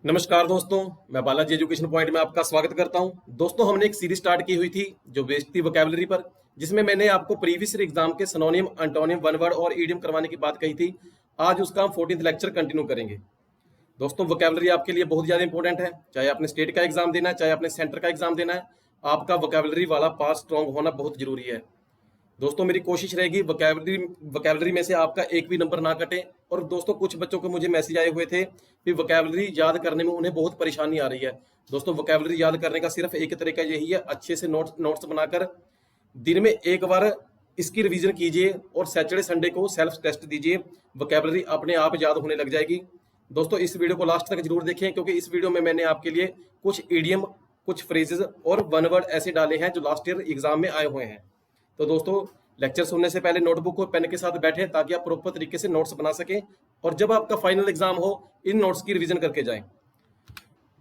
नमस्कार दोस्तों, मैं बालाजी एजुकेशन पॉइंट में आपका स्वागत करता हूं। दोस्तों, हमने एक सीरीज स्टार्ट की हुई थी जो बेस्ड थी वोकैबुलरी पर, जिसमें मैंने आपको प्रीवियस एग्जाम के सिनोनिम, एंटोनिम, वन वर्ड और ईडियम करवाने की बात कही थी। आज उसका हम 14th लेक्चर कंटिन्यू करेंगे। दोस्तों, वोकैबुलरी आपके लिए बहुत ज्यादा इंपॉर्टेंट है। चाहे आपने स्टेट का एग्जाम देना है, चाहे आपने सेंटर का एग्जाम देना है, आपका वोकैबुलरी वाला पार्ट स्ट्रांग होना बहुत जरूरी है। दोस्तों, मेरी कोशिश रहेगी वोकैबुलरी वोकैबुलरी में से आपका एक भी नंबर ना कटे। और दोस्तों, कुछ बच्चों को मुझे मैसेज आए हुए थे कि वोकैबुलरी याद करने में उन्हें बहुत परेशानी आ रही है। दोस्तों, वोकैबुलरी याद करने का सिर्फ एक तरीका यही है, अच्छे से नोट्स बनाकर दिन में एक बार इसकी रिवीजन कीजिए और सैटरडे संडे को सेल्फ टेस्ट दीजिए। वोकैबुलरी अपने आप याद होने लग जाएगी। दोस्तों, इस वीडियो को लास्ट तक जरूर देखें, क्योंकि इस वीडियो में मैंने आपके लिए कुछ इडियम, कुछ फ्रेजेस और वन वर्ड ऐसे डाले हैं जो लास्ट ईयर एग्जाम में आए हुए हैं। तो दोस्तों, लेक्चर सुनने से पहले नोटबुक और पेन के साथ बैठे ताकि आप प्रॉपर तरीके से नोट्स बना सकें और जब आपका फाइनल एग्जाम हो इन नोट्स की रिवीजन करके जाएं।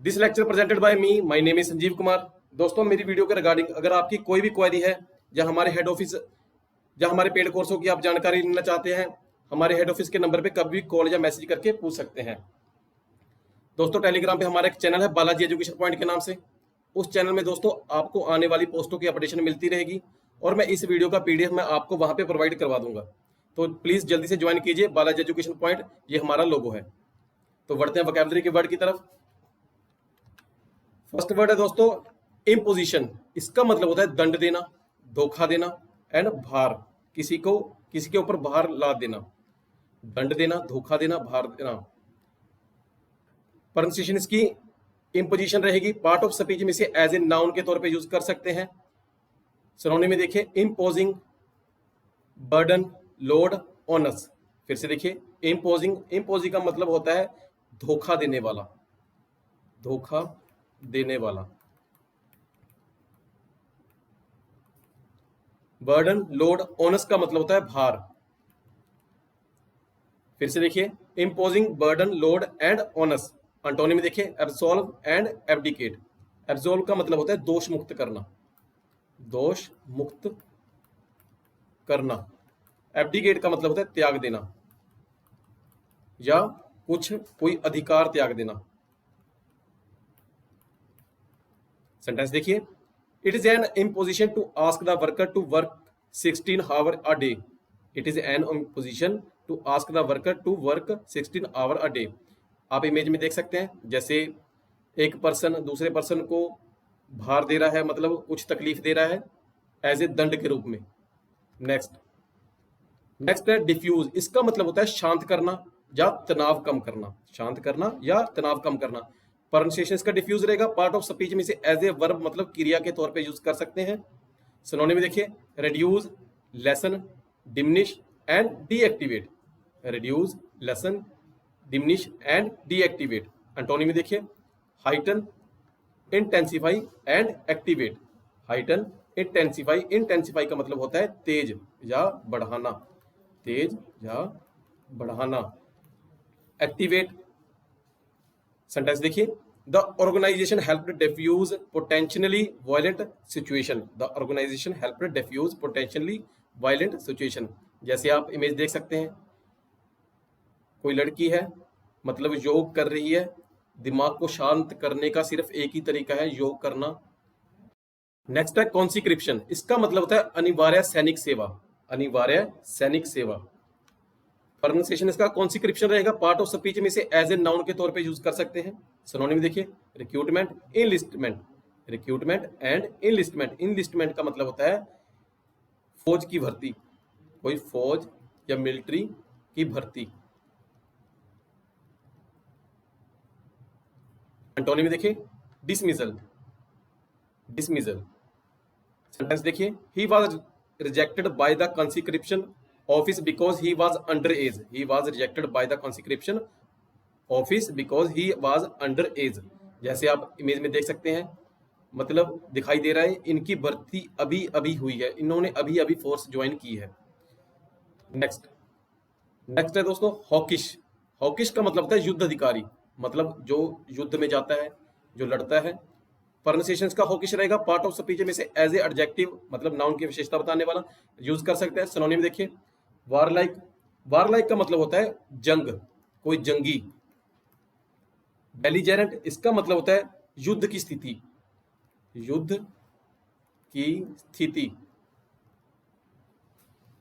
This lecture presented by me, my name is Sanjeev Kumar. दोस्तों, मेरी वीडियो के रिगार्डिंग अगर आपकी कोई भी क्वेरी है या हमारे हेड ऑफिस या हमारे पेड कोर्सों की आप जानकारी लेना चाहते हैं, हमारे हेड ऑफिस के नंबर पे कभी भी कॉल या मैसेज करके पूछ सकते हैं। दोस्तों, टेलीग्राम पे हमारा एक चैनल है बालाजी एजुकेशन पॉइंट के नाम से। उस चैनल में दोस्तों आपको आने वाली पोस्टों की अपडेशन मिलती रहेगी और मैं इस वीडियो का पीडीएफ मैं आपको वहां पे प्रोवाइड करवा दूंगा। तो प्लीज जल्दी से ज्वाइन कीजिए बालाजी एजुकेशन पॉइंट, ये हमारा लोगो है। तो बढ़ते हैं वोकैबुलरी के वर्ड की तरफ। फर्स्ट वर्ड है दोस्तों इम्पोजिशन। इसका मतलब होता है दंड देना, धोखा देना एंड भार, किसी के ऊपर भार लाद देना। दंड देना, धोखा देना, भार देना। प्रोनाउंसिएशन इसकी इम्पोजिशन रहेगी। पार्ट ऑफ स्पीच में से एज ए नाउन के तौर पे यूज कर सकते हैं। सिनोनिम में देखिए इम्पोजिंग, बर्डन, लोड, ओनस। फिर से देखिए इम्पोजिंग। इम्पोजिंग का मतलब होता है धोखा देने वाला, धोखा देने वाला। बर्डन, लोड, ओनस का मतलब होता है भार। फिर से देखिए imposing, burden, load and onus. Antonym में देखिए एब्सॉल्व एंड एब्डिकेट। एब्सॉल्व का मतलब होता है दोष मुक्त करना, दोष मुक्त करना। एब्डिकेट का मतलब होता है त्याग देना या कोई अधिकार त्याग देना। सेंटेंस देखिए, it is an imposition to ask the worker to work 16 hour a day. It is an imposition to ask the worker to work 16 hour a day. आप इमेज में देख सकते हैं, जैसे एक पर्सन दूसरे पर्सन को भार दे रहा है, मतलब कुछ तकलीफ दे रहा है एज ए दंड के रूप में। नेक्स्ट है डिफ्यूज। इसका मतलब होता है शांत करना या तनाव कम करना, शांत करना या तनाव कम करना। प्रोनाउंसिएशन इसका डिफ्यूज रहेगा। पार्ट ऑफ स्पीच में से एज ए वर्ब मतलब क्रिया के तौर पे यूज कर सकते हैं। सिनोनिम में देखिए reduce, lesson, diminish and deactivate. Reduce, lesson, diminish and deactivate. Antonym में देखिए heighten, intensify and activate. Heighten, intensify. Intensify का मतलब होता है तेज या बढ़ाना, तेज या बढ़ाना। एक्टिवेट। सेंटेंस देखिए, the organization helped diffuse potentially violent situation. The organization helped diffuse potentially violent situation. जैसे आप इमेज देख सकते हैं, कोई लड़की है, मतलब योग कर रही है। दिमाग को शांत करने का सिर्फ एक ही तरीका है, योग करना। नेक्स्ट है कॉन्सिक्रिप्शन। इसका मतलब होता है अनिवार्य सैनिक सेवा, अनिवार्य सैनिक सेवा। प्रोनाउंसिएशन इसका कॉन्सिक्रिप्शन रहेगा। पार्ट ऑफ स्पीच में से एज ए नाउन के तौर पे यूज कर सकते हैं। सिनोनिम देखिए recruitment, enlistment. Recruitment and enlistment. Enlistment का मतलब होता है फौज की भर्ती, कोई फौज या मिलिट्री की भर्ती। एंटोनिम में देखिए डिसमिसल, डिसमिसल। सेंटेंस देखिए, he was rejected by the conscription office because he was under age. He was rejected by the conscription office because he was under age. जैसे आप इमेज में देख सकते हैं, मतलब दिखाई दे रहा है इनकी भर्ती अभी अभी हुई है, इन्होंने अभी अभी फोर्स ज्वाइन की है। नेक्स्ट है दोस्तों हॉकिश। हॉकिश का मतलब होता है युद्ध अधिकारी, मतलब जो युद्ध में जाता है, जो लड़ता है। प्रोनाउंसिएशन का हॉकिश रहेगा। पार्ट ऑफ स्पीच में से एज ए एडजेक्टिव मतलब नाउन की विशेषता बताने वाला यूज कर सकते हैं। सिनोनिम देखिए वारलाइक। वारलाइक का मतलब होता है जंग, कोई जंगी। बेलिजेरेंट इसका मतलब होता है युद्ध की स्थिति, युद्ध की स्थिति।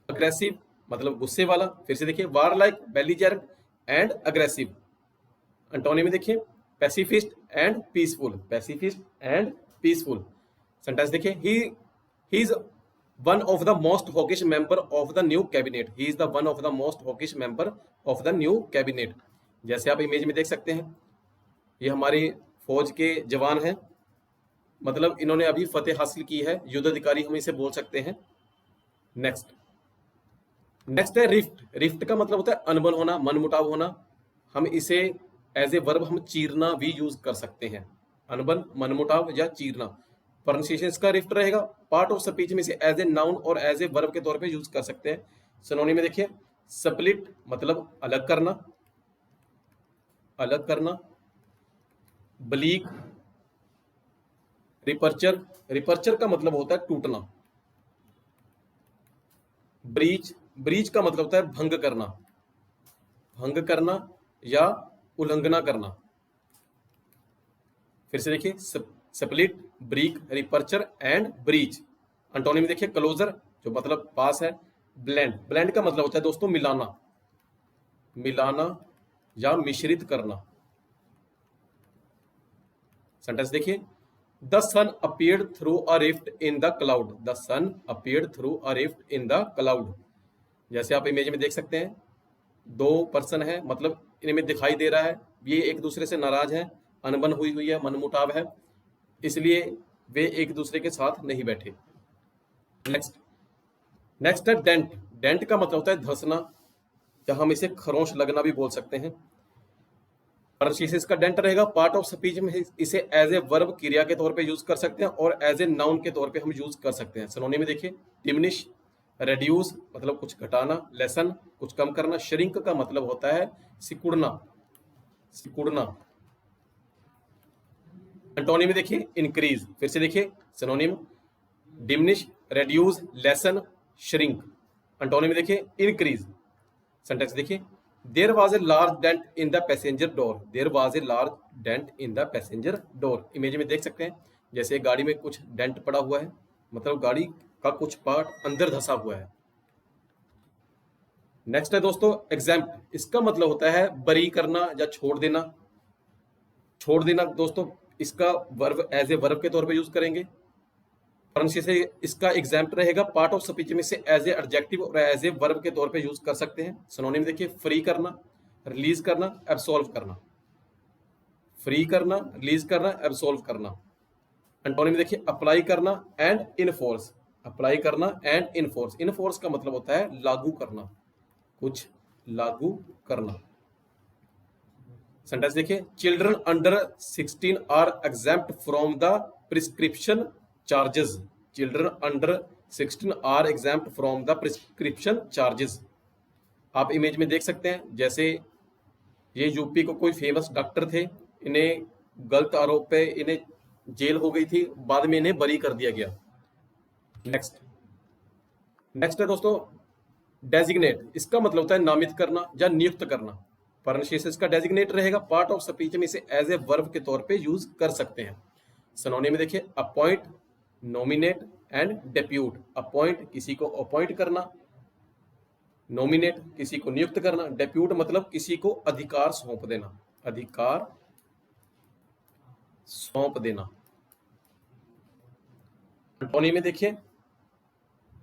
अग्रेसिव मतलब गुस्से वाला। फिर से देखिए, warlike, belligerent and aggressive. Antonym में देखिए, pacifist and peaceful, pacifist and peaceful. Sentence देखिए, he is one of the most hawkish member of the new cabinet, he is the one of the most hawkish member of the new cabinet. जैसे आप image में देख सकते हैं, ये हमारी फौज के जवान हैं, मतलब इन्होंने अभी फतेह हासिल की है, युद्ध अधिकारी हम इसे बोल सकते हैं। नेक्स्ट नेक्स्ट है रिफ्ट। रिफ्ट का मतलब होता है अनबन होना, मनमुटाव होना। हम इसे एज ए वर्ब हम चीरना भी यूज कर सकते हैं, अनबन, मनमुटाव या चीरना। प्रोनाउंसिएशन इसका रिफ्ट रहेगा। पार्ट ऑफ स्पीच में इसे एज ए नाउन और एज ए वर्ब के तौर पे यूज कर सकते हैं। सिनोनिम में देखिए, स्प्लिट मतलब अलग करना, अलग करना। ब्लीक, रिपर्चर, रिपर्चर का मतलब होता है टूटना। ब्रीच, ब्रीच का मतलब होता है भंग करना, भंग करना या उल्लंघना करना। फिर से देखिए, split, break, rupture and breach. Antonym में देखिए, क्लोजर जो मतलब पास है। ब्लेंड, ब्लेंड का मतलब होता है दोस्तों मिलाना, मिलाना या मिश्रित करना। सेंटेंस देखिए, the sun appeared through a rift in the cloud, the sun appeared through a rift in the cloud. जैसे आप इमेज में देख सकते हैं, दो पर्सन है, मतलब इनमें दिखाई दे रहा है ये एक दूसरे से नाराज हैं, अनबन हुई हुई है, मनमुटाव है, इसलिए वे एक दूसरे के साथ नहीं बैठे। नेक्स्ट नेक्स्ट है डेंट। डेंट का मतलब होता है धंसना, या हम इसे खरोंच लगना भी बोल सकते हैं। प्रोनाउंसिएशन का डेंट रहेगा। पार्ट ऑफ स्पीच में इसे एज ए वर्ब क्रिया के तौर पे यूज कर सकते हैं और एज ए नाउन के तौर पे हम यूज कर सकते हैं। सिनोनिम में देखिए, डिमिनिश, रेड्यूस मतलब कुछ घटाना, लेसन कुछ कम करना, श्रिंक का मतलब होता है सिकुड़ना, सिकुड़ना। एंटोनिम में देखिए, इंक्रीज। फिर से देखिए synonym, diminish, reduce, lessen, shrink. Antonym में देखिए, इंक्रीज। सेंटेंस देखिए, there was a large dent in the passenger door, there was a large dent in the passenger door. Image में देख सकते हैं, जैसे गाड़ी में कुछ डेंट पड़ा हुआ है, मतलब गाड़ी का कुछ पार्ट अंदर धंसा हुआ है। नेक्स्ट है दोस्तों एग्जैम्प्ट। इसका मतलब होता है बरी करना या छोड़ देना। छोड़ देना दोस्तों, इसका वर्ब एज ए वर्ब के तौर पे यूज करेंगे। प्रोनाउंसिएशन इसका एग्जैम्प्ट रहेगा। पार्ट ऑफ स्पीच में से एज ए एडजेक्टिव और एज ए वर्ब के तौर पे यूज कर सकते हैं। सिनोनिम देखिए, फ्री करना, रिलीज करना, एब्सॉल्व करना। फ्री करना, रिलीज करना, एब्सॉल्व करना। एंटोनिम देखिए, अप्लाई करना एंड इनफोर्स, अप्लाई करना एंड इनफोर्स। इनफोर्स का मतलब होता है लागू करना, कुछ लागू करना। सेंटेंस देखिए, children under 16 are exempt from the prescription charges, children under 16 are exempt from the prescription charges. आप इमेज में देख सकते हैं, जैसे ये यूपी को कोई फेमस डॉक्टर थे, इन्हें गलत आरोप पे इन्हें जेल हो गई थी, बाद में इन्हें बरी कर दिया गया। नेक्स्ट नेक्स्ट है दोस्तों डेजिग्नेट। इसका मतलब होता है नामित करना या नियुक्त करना। प्रोनाउंसिएशन का डेजिग्नेट रहेगा। पार्ट ऑफ स्पीच में इसे एज ए वर्ब के तौर पे यूज कर सकते हैं। सिनोनिम में देखिए, appoint, nominate and depute. Appoint किसी को अपॉइंट करना, नॉमिनेट किसी को नियुक्त करना, डेप्यूट मतलब किसी को अधिकार सौंप देना, अधिकार सौंप देना। एंटोनिम में देखिए,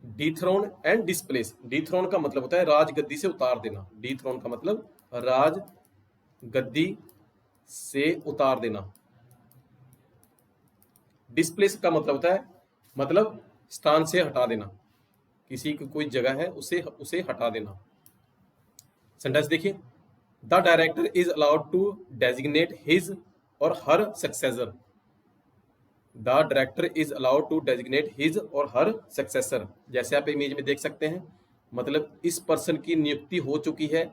डिथ्रोन एंड डिस्प्लेस। डिथ्रोन का मतलब होता है राजगद्दी से उतार देना, डिथ्रोन का मतलब राज गद्दी से उतार देना। डिस्प्लेस का मतलब होता है मतलब स्थान से हटा देना, किसी की कोई जगह है उसे उसे हटा देना। सेंटेंस देखिए, the director is allowed to designate his or her successor, the director is allowed to designate his or her successor. जैसे आप इमेज में देख सकते हैं, मतलब इस पर्सन की नियुक्ति हो चुकी है,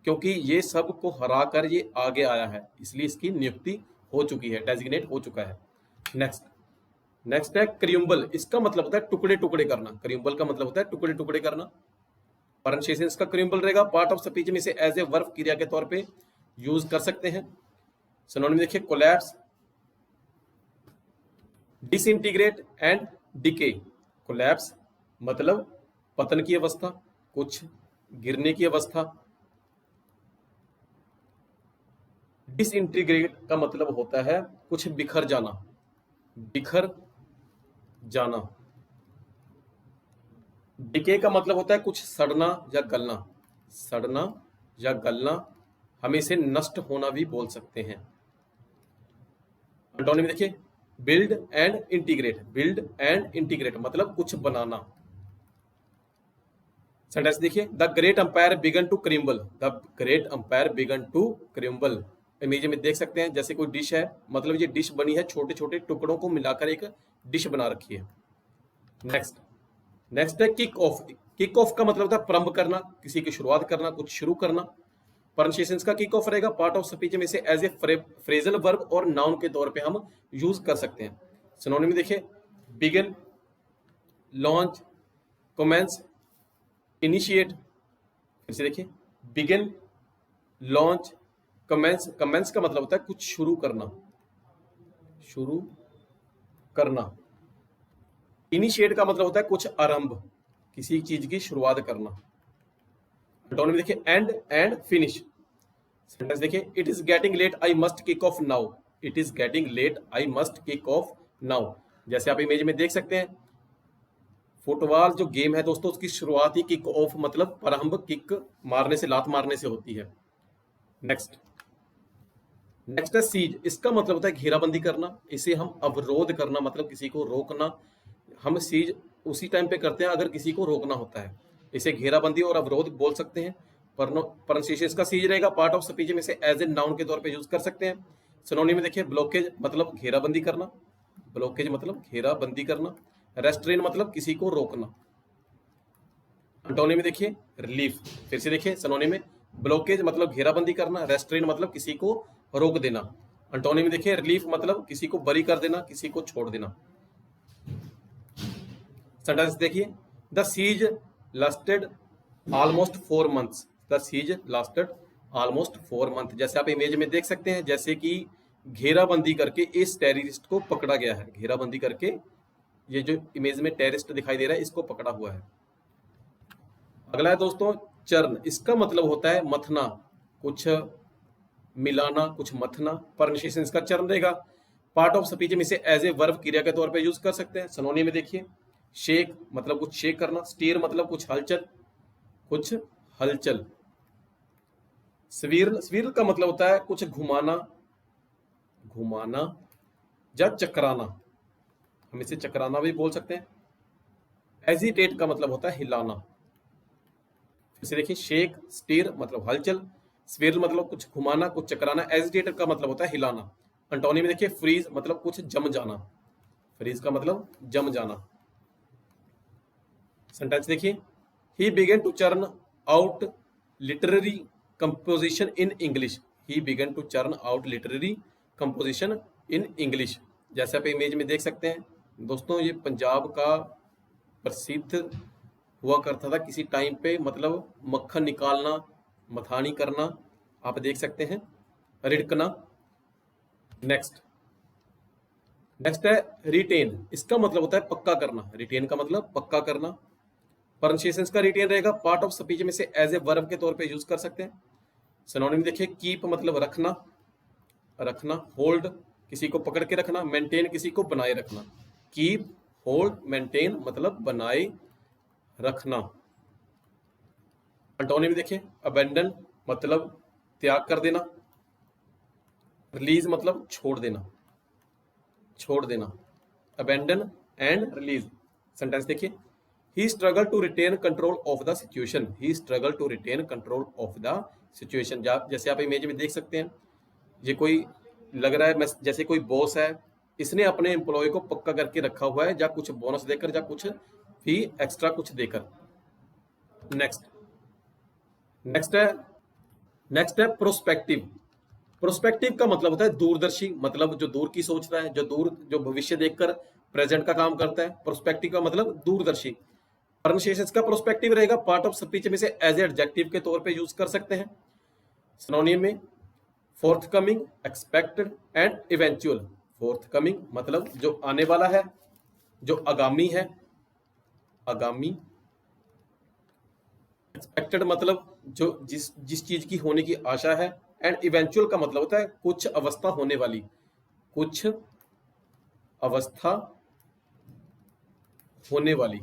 क्योंकि ये सब को हरा कर ये आगे आया है, इसलिए इसकी नियुक्ति हो चुकी है, डेजिग्नेट हो चुका है। नेक्स्ट नेक्स्ट है क्रियुम्बल। इसका मतलब होता है टुकड़े टुकड़े करना, क्रियुम्बल का मतलब होता है टुकड़े टुकड़े करना। प्रोनाउंसिएशन इसका क्रियुम्बल रहेगा। पार्ट ऑफ स्पीच में इसे एज ए वर्ब क्रिया के तौर पे यूज कर सकते हैं। सिनोनिम देखिए collapse, disintegrate and decay. Collapse मतलब पतन की अवस्था, कुछ गिरने की अवस्था। डिसइंटीग्रेट का मतलब होता है कुछ बिखर जाना, बिखर जाना। डिके का मतलब होता है कुछ सड़ना या गलना, सड़ना या गलना। हम इसे नष्ट होना भी बोल सकते हैं। एंटोनिम देखिए build and integrate, build and integrate मतलब कुछ बनाना। सेंटेंस देखिए the great empire began to crumble, the great empire began to crumble. Image में देख सकते हैं जैसे कोई डिश है, मतलब ये डिश बनी है, छोटे छोटे टुकड़ों को मिलाकर एक डिश बना रखी है। नेक्स्ट नेक्स्ट है किक ऑफ। किक ऑफ का मतलब होता है प्रारंभ करना, किसी की शुरुआत करना, कुछ शुरू करना। प्रोनाउंसिएशन का किक ऑफ रहेगा पार्ट ऑफ स्पीच में से एज ए फ्रेजल वर्ब और नाउन के तौर पे हम यूज कर सकते हैं। सिनोनिम में देखिए बिगिन, लॉन्च, कमेंस, इनिशिएट। फिर से देखिए बिगिन, लॉन्च, कमेंस। कमेंस का मतलब होता है कुछ शुरू करना, शुरू करना। इनिशिएट का मतलब होता है कुछ आरंभ, किसी चीज की शुरुआत करना। एंटोनिम में देखिए एंड एंड फिनिश। सेंटेंस देखिए it is getting late I must kick off now, it is getting late I must kick off now. जैसे आप इमेज में देख सकते हैं फुटबॉल जो गेम है दोस्तों, उसकी शुरुआत ही किक ऑफ मतलब प्रारंभ, किक मारने से, लात मारने से होती है। नेक्स्ट नेक्स्ट है सीज। इसका मतलब होता है घेराबंदी करना, इसे हम अवरोध करना मतलब किसी को रोकना। हम सीज उसी टाइम पे करते हैं अगर किसी को रोकना होता है, इसे घेराबंदी और अवरोध बोल सकते हैं। प्रोनाउंसिएशन का सीज रहेगा पार्ट ऑफ स्पीच में से एज ए नाउन के तौर पे यूज कर सकते हैं। सिनोनिम में देखिए ब्लॉकेज मतलब घेराबंदी करना, ब्लॉकेज मतलब घेराबंदी करना। रेस्ट्रेन मतलब किसी को रोकना। एंटोनिम में देखिए रिलीफ। फिर से देखिए सिनोनिम में ब्लॉकेज मतलब घेराबंदी करना, रेस्ट्रेन मतलब किसी को रोक देना। एंटोनिम में देखिए रिलीफ मतलब किसी को बरी कर देना, किसी को छोड़ देना। सेंटेंस देखिए the siege lasted almost 4 months, the siege lasted almost 4 months। जैसे आप इमेज में देख सकते हैं जैसे कि घेराबंदी करके इस टेररिस्ट को पकड़ा गया है, घेराबंदी करके ये जो इमेज में टेररिस्ट दिखाई दे रहा है इसको पकड़ा हुआ है। अगला है दोस्तों चर्न। इसका मतलब होता है मथना, कुछ मिलाना, कुछ मथना। प्रोनाउंसिएशन इसका चर्न रहेगा पार्ट ऑफ स्पीच में से एज ए वर्ब क्रिया के तौर पे यूज कर सकते हैं। सिनोनिम में देखिए शेक मतलब कुछ शेक करना, स्टीर मतलब कुछ हलचल, कुछ हलचल। स्वीर्ल, स्वीर्ल का मतलब होता है कुछ घुमाना, घुमाना या चकराना, हम इसे चकराना भी बोल सकते हैं। एजिटेट का मतलब होता है हिलाना। फिर से देखिए शेक, स्टीर मतलब हलचल, स्वीर्ल मतलब कुछ घुमाना, कुछ चकराना। एजिटेट का मतलब होता है हिलाना। एंटोनिम में देखिए फ्रीज मतलब कुछ जम जाना, फ्रीज का मतलब जम जाना। सेंटेंस देखिए he began to churn out literary composition in English, he began to churn out literary composition in English. जैसे आप इमेज में देख सकते हैं दोस्तों ये पंजाब का प्रसिद्ध हुआ करता था किसी टाइम पे, मतलब मक्खन निकालना, मथानी करना, आप देख सकते हैं रिड़कना। नेक्स्ट नेक्स्ट है रिटेन। इसका मतलब होता है पक्का करना, रिटेन का मतलब पक्का करना। प्रोनाउंसिएशन का रिटेन रहेगा पार्ट ऑफ स्पीच में से एज ए वर्ब के तौर पे यूज कर सकते हैं। सिनोनिम देखिए कीप मतलब रखना, रखना। होल्ड किसी को पकड़ के रखना, मेंटेन किसी को बनाए रखना। कीप, होल्ड, मेंटेन मतलब बनाए रखना। एंटोनिम देखिए अबेंडन मतलब त्याग कर देना, रिलीज मतलब छोड़ देना, छोड़ देना। Abandon and release. सेंटेंस देखिए he struggle to retain control of the situation, he struggle to retain control of the situation. जैसे आप इमेज में देख सकते हैं ये कोई लग रहा है जैसे कोई बॉस है, इसने अपने एम्प्लॉय को पक्का करके रखा हुआ है, या कुछ बोनस देकर या कुछ भी एक्स्ट्रा कुछ देकर। नेक्स्ट नेक्स्ट है प्रोस्पेक्टिव। प्रोस्पेक्टिव का मतलब होता है दूरदर्शी, मतलब जो दूर की सोचता है, जो भविष्य देखकर प्रेजेंट का काम करता है। प्रोस्पेक्टिव का मतलब दूरदर्शी। प्रोनाउंसिएशन का प्रोस्पेक्टिव रहेगा पार्ट ऑफ स्पीच में से एज ए एडजेक्टिव के तौर पे यूज कर सकते हैं। सिनोनिम में fourth coming, expected and eventual. Fourth coming मतलब जो आने वाला है, जो आगामी है, आगामी। एक्सपेक्टेड मतलब जो जिस चीज की होने की आशा है, एंड इवेंचुअल का मतलब होता है कुछ अवस्था होने वाली, कुछ अवस्था होने वाली।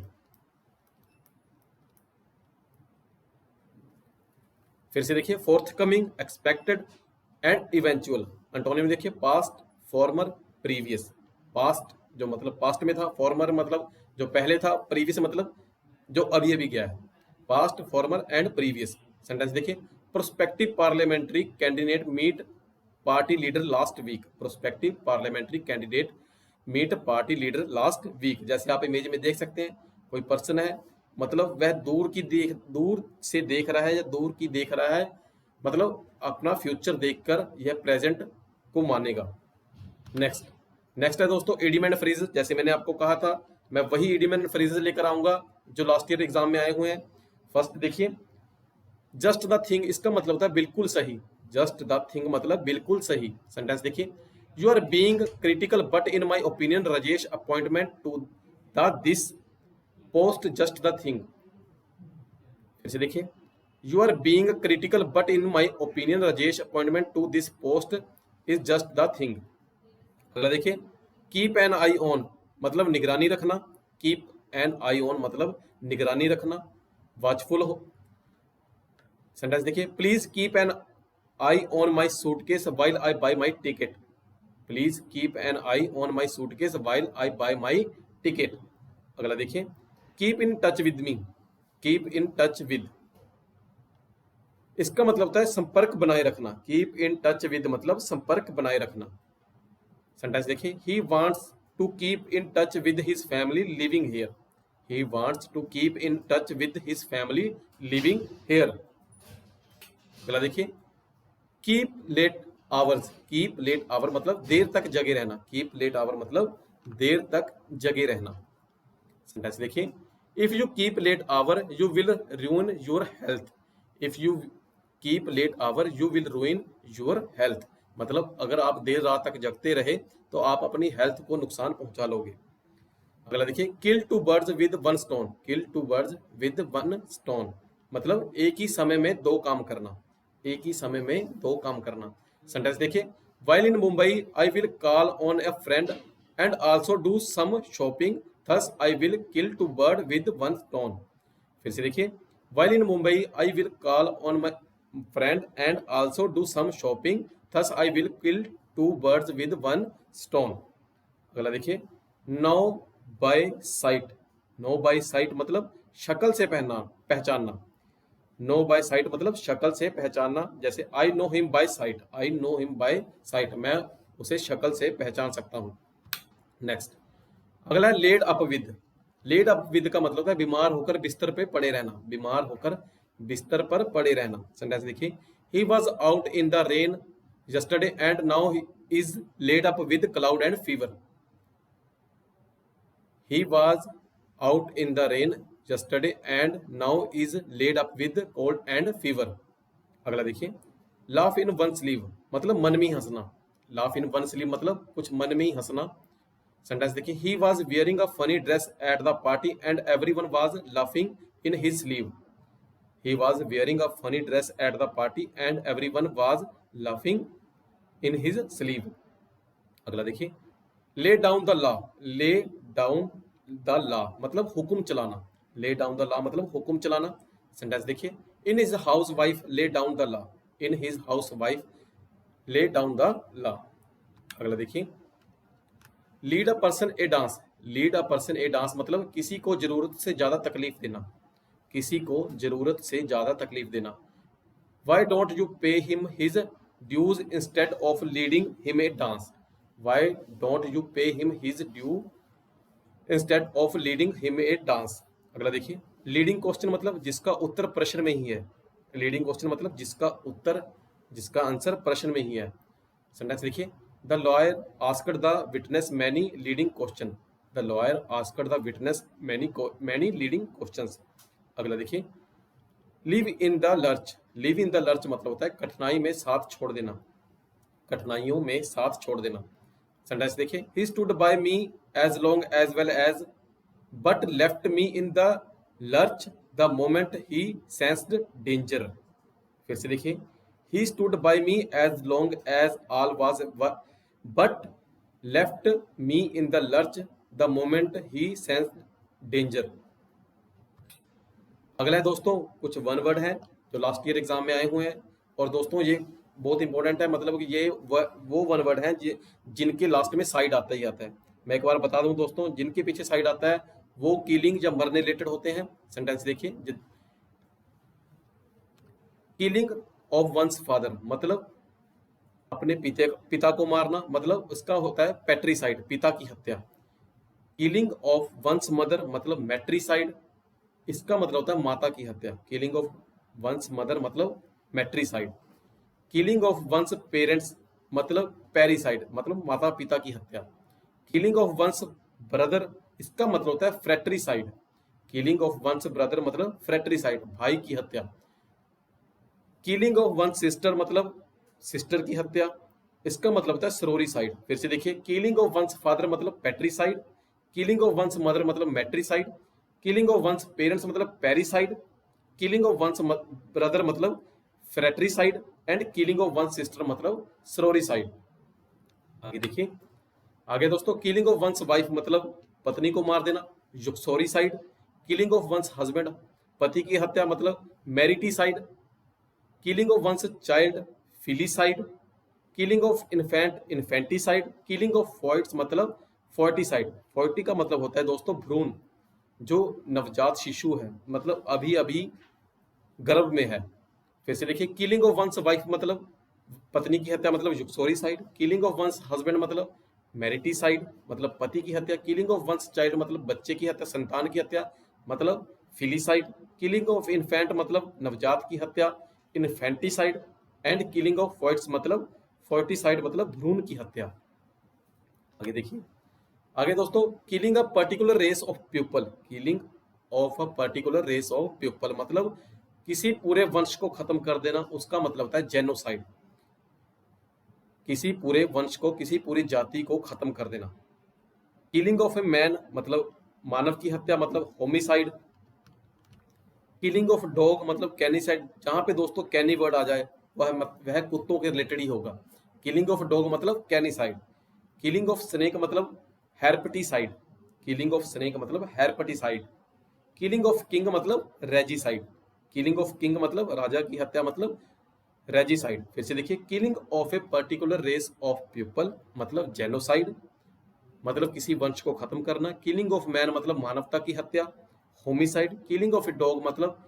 फिर से देखिए, forthcoming, expected and eventual. Antonym देखिए, पास्ट, फॉर्मर, प्रीवियस। पास्ट जो मतलब पास्ट में था, फॉर्मर मतलब जो पहले था, प्रीवियस मतलब जो अभी अभी गया है। Past, former and previous. Sentence देखिए, prospective parliamentary candidate meet party leader last week. Prospective parliamentary candidate meet party leader last week. जैसे आप इमेज में देख सकते हैं, कोई पर्सन है, मतलब वह दूर से देख रहा है या दूर की देख रहा है, मतलब अपना फ्यूचर देखकर यह प्रेजेंट को मानेगा। नेक्स्ट है दोस्तों इडियम एंड फ्रेजेस। जैसे मैंने आपको कहा था, मैं वही इडियम एंड फ्रेजेस लेकर आऊंगा जो लास्ट ईयर एग्जाम में आए हुए हैं। फर्स्ट देखिए, जस्ट द थिंग, इसका मतलब होता है बिल्कुल सही। जस्ट द थिंग मतलब बिल्कुल सही। सेंटेंस देखिए, you are being critical but in my opinion Rajesh appointment to the this post just the thing. फिर से देखिए, you are being critical but in my opinion Rajesh appointment to this post is just the thing. अगला देखिए, keep an I on मतलब निगरानी रखना। Keep an I on मतलब निगरानी रखना, वॉचफुल हो। सेंटेंस देखिए, please keep an I on my suitcase while I bye my ticket. Please keep an I on my suitcase while I bye my ticket. अगला देखिए, keep in touch with me. Keep in touch with, इसका मतलब होता है संपर्क बनाए रखना। Keep in touch with मतलब संपर्क बनाए रखना। सेंटेंस देखिए, he wants to keep in touch with his family living here. He wants to keep in touch with his family living here. अगला देखिए, keep late hours. Keep late hour मतलब देर तक जगे रहना। कीप लेट आवर मतलब देर तक जगे रहना। सेंटेंस देखिए, if you keep late hour you will ruin your health. If you keep late hour you will ruin your health मतलब अगर आप देर रात तक जगते रहे तो आप अपनी हेल्थ को नुकसान पहुंचा लोगे। अगला देखिए, kill two birds with one stone. Kill two birds with one stone मतलब एक ही समय में दो काम करना। एक ही समय में दो काम करना। सेंटेंस देखिए, while in Mumbai I will call on a friend and also do some shopping, thus I will kill two birds with one stone। फिर से देखिए, while in Mumbai I will call on my friend and also do some shopping, thus I will kill two birds with one stone। अगला देखिए, know by sight. Know by sight मतलब शक्ल से पहचानना। No by sight मतलब शक्ल से पहचानना। जैसे I know him by site. I know him by site, मैं उसे शक्ल से पहचान सकता हूँ। नेक्स्ट अगला है laid up with. Laid up with का मतलब है बीमार होकर बिस्तर पे पड़े रहना। बीमार होकर बिस्तर पर पड़े रहना। सेंटेंस देखिए, he was out in the rain yesterday and now he is laid up with cloud and fever. He was out in the rain yesterday and now is laid up with cold and fever। अगला देखिए, laugh in one sleeve मतलब मन में ही हंसना। laugh in one sleeve मतलब कुछ मन में ही हंसना। सेंटेंस देखिए, he was wearing a funny dress at the party and everyone was laughing in his sleeve। he was wearing a funny dress at the party and everyone was laughing in his sleeve। अगला देखिए, lay down the law. Lay down the law मतलब हुक्म चलाना। Lay down the law मतलब हुक्म चलाना। Sentence देखिए, in his house wife lay down the law. In his house wife lay down the law. अगला देखिए, lead a person A dance. Lead a person A dance मतलब किसी को जरूरत से ज्यादा तकलीफ देना। किसी को जरूरत से ज्यादा तकलीफ देना। Why don't you pay him his dues instead of leading him a dance. Why don't you pay him his due instead of leading him a dance. अगला देखिए, लीडिंग क्वेश्चन मतलब जिसका उत्तर प्रश्न में ही है। लीडिंग क्वेश्चन मतलब जिसका आंसर प्रश्न में ही है। सेंटेंस देखिए, the lawyer asked the witness many leading question. The lawyer asked the witness many leading questions. अगला देखिए, live in the lurch. Live in the lurch मतलब होता है कठिनाई में साथ छोड़ देना। कठिनाइयों में साथ छोड़ देना। सेंटेंस देखिए, he stood by me as long as well as but left me in the lurch the moment he sensed danger. फिर से देखिए, he stood by me as long as all was but left me in the lurch the moment he sensed danger. अगला है दोस्तों कुछ one word है जो last year exam में आए हुए हैं, और दोस्तों ये बहुत इंपॉर्टेंट है, मतलब कि ये वो वन वर्ड हैं जिनके लास्ट में साइड आता ही आता है। मैं एक बार बता दूं दोस्तों, जिनके पीछे साइड आता है वो किलिंग या मरने रिलेटेड होते हैं। सेंटेंस देखिए, किलिंग ऑफ वंस फादर मतलब अपने पिता को मारना, मतलब उसका होता है पैट्रीसाइड, पिता की हत्या। किलिंग ऑफ वंस मदर मतलब मैट्रीसाइड, इसका मतलब होता है माता की हत्या। किलिंग ऑफ वंस मदर मतलब matricide. Killing of one's parents मतलब पैरीसाइड, मतलब माता पिता की हत्या। किलिंग ऑफ वंस ब्रदर, इसका मतलब होता है फ्रैट्रीसाइड। किलिंग ऑफ वंस ब्रदर मतलब फ्रैट्रीसाइड, भाई की हत्या। किलिंग ऑफ वन सिस्टर मतलब सिस्टर की हत्या, इसका मतलब होता है सरोरीसाइड। फिर से देखिए, किलिंग ऑफ वंस फादर मतलब patricide. Killing of one's mother मतलब matricide. Killing of one's parents मतलब parricide. Killing of one's brother मतलब fratricide and killing of one sister मतलब सरोरीसाइड। आगे देखिए, आगे दोस्तों, किलिंग ऑफ वंस वाइफ मतलब पत्नी को मार देना, uxoricide. Killing of one's husband पति की हत्या मतलब mariticide. Killing of one's child filicide. Killing of infant infanticide. Killing of foetus मतलब फोर्टिसाइड। फोर्टी का मतलब होता है दोस्तों भ्रूण, जो नवजात शिशु है, मतलब अभी अभी गर्भ में है। फिर से देखिए, किलिंग ऑफ वंस वाइफ मतलब पत्नी की हत्या मतलब युक्सोरीसाइड। किलिंग ऑफ वंस हस्बैंड मतलब मैरिटीसाइड, मतलब पति की हत्या। किलिंग ऑफ वंस चाइल्ड मतलब बच्चे की हत्या, संतान की हत्या, मतलब फिलीसाइड। किलिंग ऑफ इन्फेंट मतलब नवजात की हत्या, infanticide. And killing of foetus मतलब फोर्टिसाइड, मतलब भ्रूण की हत्या। आगे देखिए, आगे दोस्तों, killing a particular race of people. Killing of a particular race of people मतलब किसी पूरे वंश को खत्म कर देना, उसका मतलब होता है जेनोसाइड। किसी पूरे वंश को, किसी पूरी जाति को खत्म कर देना। किलिंग ऑफ ए मैन मतलब मानव की हत्या, मतलब होमिसाइड। किलिंग ऑफ डॉग मतलब कैनिसाइड, जहां पे दोस्तों कैनी वर्ड आ जाए वह कुत्तों के रिलेटेड ही होगा। किलिंग ऑफ डॉग मतलब कैनिसाइड। किलिंग ऑफ स्नेक मतलब हेरपेटिसाइड। किलिंग ऑफ स्नेक मतलब हेरपेटिसाइड। किलिंग ऑफ किंग मतलब रेजिसाइड। किलिंग ऑफ किंग मतलब राजा की हत्या, मतलब रेजिसाइड। फिर से देखिए, killing of a particular race of people मतलब जेनोसाइड, मतलब किसी वंश को खत्म करना। किलिंग ऑफ मैन मतलब मानवता की हत्या, homicide. Killing of a dog मतलब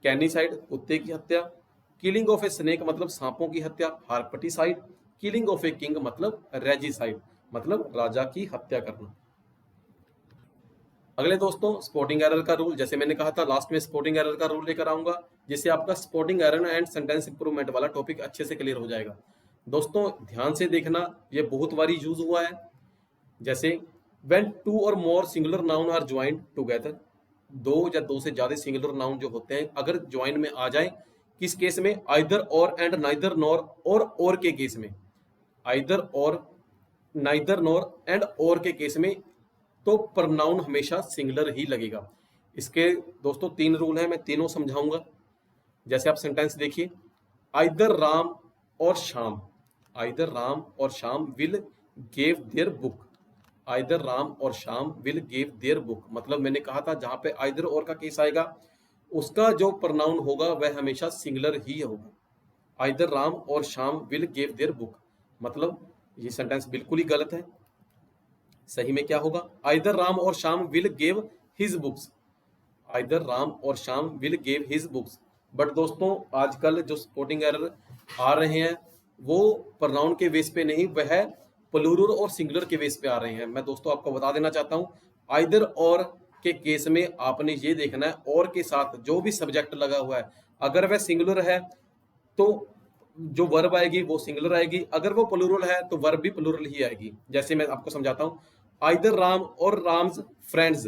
कैनिसाइड, कुत्ते की हत्या। किलिंग ऑफ ए स्नेक मतलब सांपों की हत्या, हार्पेटिसाइड। किलिंग ऑफ ए किंग मतलब रेजिसाइड, मतलब राजा की हत्या करना। अगले दोस्तों, स्पोर्टिंग एरर का रूल, जैसे मैंने कहा था लास्ट में स्पोर्टिंग एरर का रूल लेकर आऊंगा, जिससे आपका sporting error and sentence improvement वाला टॉपिक अच्छे से क्लियर हो जाएगा। दोस्तों ध्यान से देखना, ये बहुत बारी यूज हुआ है। जैसे when two or more singular noun are joined together, दो या दो से ज्यादा सिंगुलर नाउन जो होते हैं अगर ज्वाइन में आ जाए, किस केस में? आइदर और एंड नाइदर नॉर और के केस में। आइदर और, नाइदर नॉर एंड और के केस में तो प्रनाउन हमेशा सिंगुलर ही लगेगा। इसके दोस्तों तीन रूल हैं, मैं तीनों समझाऊंगा। जैसे आप सेंटेंस देखिए, either Ram or Shyam, either Ram or Shyam will gave their book. Either Ram or Shyam will give their book, मतलब मैंने कहा था जहां पे आइदर और का केस आएगा उसका जो प्रनाउन होगा वह हमेशा सिंगुलर ही होगा। Either Ram or Shyam will give their book, मतलब ये सेंटेंस बिल्कुल ही गलत है। सही में क्या होगा? Either Ram or Shyam will give his books. Either Ram or Shyam will give his books. But दोस्तों आजकल जो स्पोर्टिंग एरर आ रहे हैं वो प्रनाउन के बेस पे नहीं, वह प्लूरल और सिंगुलर के बेस पे आ रहे हैं। मैं दोस्तों आपको बता देना चाहता हूं, आइदर और के केस में आपने ये देखना है और के साथ जो भी सब्जेक्ट लगा हुआ है अगर वह सिंगुलर है तो जो वर्ब आएगी वो सिंगुलर आएगी, अगर वो प्लूरल है तो वर्ब भी प्लूरल ही आएगी। जैसे मैं आपको समझाता हूं, either Ram or Ram's friends,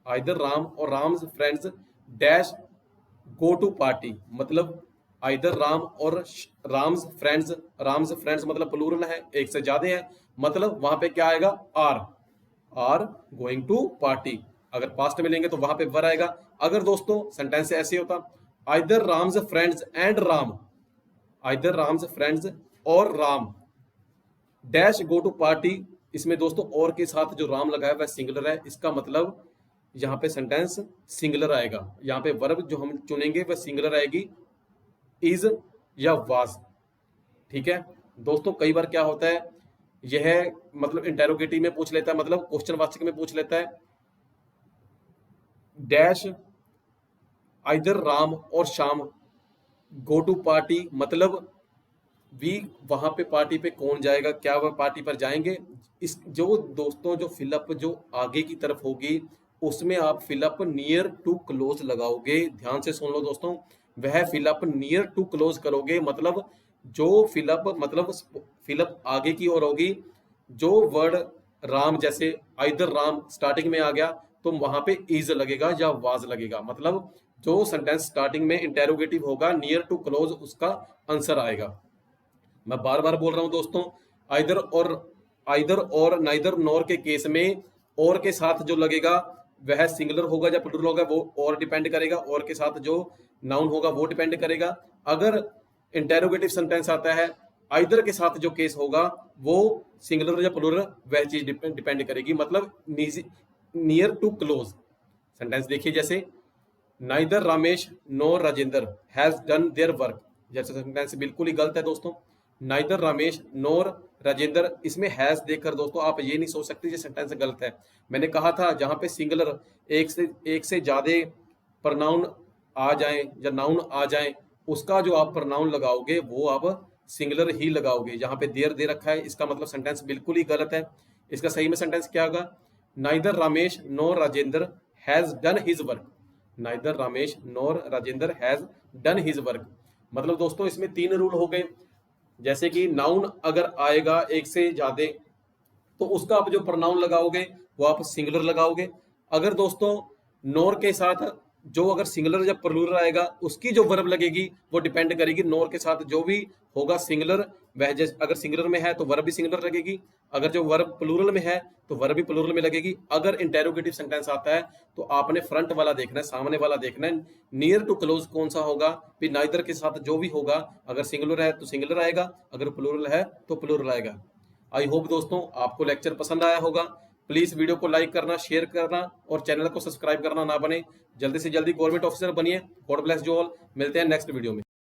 either Ram or Ram's friends dash go to party, मतलब either Ram or Ram's friends मतलब प्लूरल है, एक से ज्यादा है, मतलब वहां पे क्या आएगा, आर गोइंग टू पार्टी। अगर पास्ट में लेंगे तो वहां पे वर आएगा। अगर दोस्तों सेंटेंस ऐसे होता, either Ram's friends and Ram, either Ram's friends or Ram dash go to party, इसमें दोस्तों और के साथ जो राम लगाया वह सिंगुलर है, इसका मतलब यहाँ पे सेंटेंस सिंगुलर आएगा। यहाँ पे वर्ब जो हम चुनेंगे वह सिंगुलर आएगी, इज या वाज। ठीक है दोस्तों, कई बार क्या होता है, यह मतलब इंटेरोगेटिव में पूछ लेता है, मतलब क्वेश्चन वाचक में पूछ लेता है, dash either Ram or Shyam go to party, मतलब वी वहां पे पार्टी पे कौन जाएगा, क्या वह पार्टी पर जाएंगे। इस जो दोस्तों जो फिलअप जो आगे की तरफ होगी उसमें आप फिलअप नियर टू क्लोज लगाओगे। ध्यान से सुन लो दोस्तों, वह फिलअप नियर टू क्लोज करोगे, मतलब जो फिलअप मतलब फिलअप आगे की ओर होगी, जो वर्ड राम जैसे आइदर राम स्टार्टिंग में आ गया तो वहां पे इज लगेगा या वाज लगेगा, मतलब जो सेंटेंस स्टार्टिंग में इंटेरोगेटिव होगा नियर टू क्लोज उसका आंसर आएगा। मैं बार बार बोल रहा हूं दोस्तों, आइदर और नाइदर नॉर के केस में और के साथ जो लगेगा वह सिंगुलर होगा या प्लूरल होगा वो और डिपेंड करेगा, और के साथ जो नाउन होगा वो डिपेंड करेगा। अगर इंटेरोगेटिव सेंटेंस आता है आइदर के साथ जो केस होगा वो सिंगुलर या प्लूरल वह चीज डिपेंड करेगी, मतलब नियर टू क्लोज। सेंटेंस देखिए जैसे neither Ramesh NOR Rajendra has done their work, जैसे सेंटेंस बिल्कुल ही गलत है दोस्तों। नाइदर रमेश नोर राजेंद्र, इसमें हैज देखकर दोस्तों आप ये नहीं सोच सकते ये सेंटेंस गलत है। मैंने कहा था जहां पे सिंगुलर एक से ज्यादा प्रनाउन आ जाए या नाउन आ जाए, उसका जो आप प्रनाउन लगाओगे वो आप सिंगुलर ही लगाओगे। जहां पे देयर दे रखा है इसका मतलब सेंटेंस बिल्कुल ही गलत है। इसका सही में सेंटेंस क्या होगा, neither Ramesh NOR Rajendra has done his work, neither Ramesh NOR Rajendra has done his work. मतलब दोस्तों इसमें तीन रूल हो गए, जैसे कि नाउन अगर आएगा एक से ज्यादा तो उसका आप जो प्रोनाउन लगाओगे वो आप सिंगुलर लगाओगे। अगर दोस्तों नोर के साथ जो अगर सिंगुलर या प्लूरल आएगा उसकी जो वर्ब लगेगी वो डिपेंड करेगी नोर के साथ जो भी होगा सिंगुलर, वह जैसे अगर सिंगुलर में है तो वर्ब भी सिंगुलर लगेगी, अगर जो वर्ब प्लूरल में है तो वर्ब भी प्लूरल में लगेगी। अगर इंटेरोगेटिव सेंटेंस आता है तो आपने फ्रंट वाला देखना है, सामने वाला देखना है, नियर टू क्लोज कौन सा होगा, फिर नाइदर के साथ जो भी होगा, अगर सिंगुलर है तो सिंगुलर आएगा, अगर प्लूरल है तो प्लूरल आएगा। आई होप दोस्तों आपको लेक्चर पसंद आया होगा। प्लीज वीडियो को लाइक करना, शेयर करना और चैनल को सब्सक्राइब करना ना बने। जल्दी से जल्दी गवर्नमेंट ऑफिसर बनिए। God bless you all. मिलते हैं नेक्स्ट वीडियो में।